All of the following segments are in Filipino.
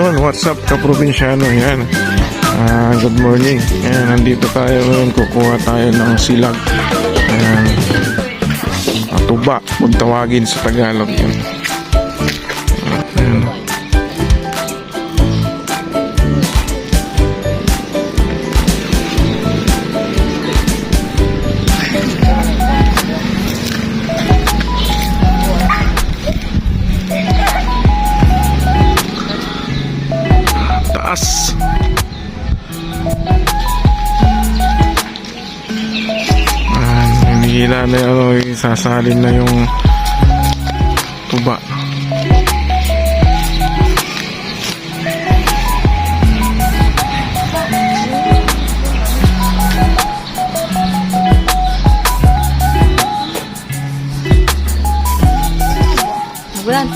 Yun, what's up kaprobinsyano, yan. Good morning. Yan, nandito tayo ngayon, kukuha tayo ng silag. Tuba, kung tawagin sa Tagalog yan. Taas. Hinihila na yung isasalin na yung tuba. Bulan.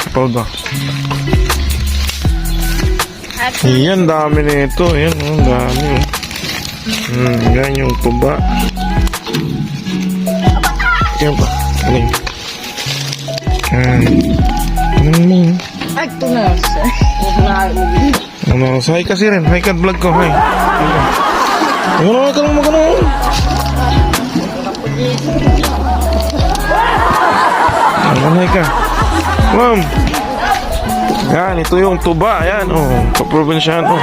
Kapal ba? Yan, dami na ito. Yan, dami. Yan yung tuba. Yan pa. Ay, tunas. Hi kasi rin. Hi ka vlog ko. Hi. Magano. Hi ka. Ma'am. Yan, ito yung tuba. Yan, kaprobinsyano.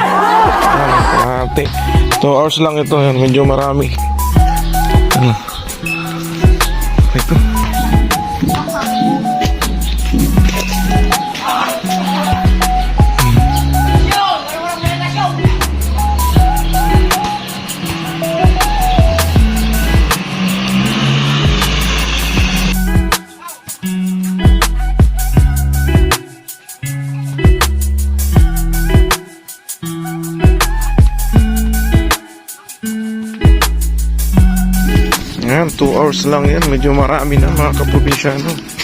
Yan, 2 hours lang ito. Yan, medyo marami. Ito. Yan, 2 hours lang yan. Medyo marami na mga kaprobinsyano.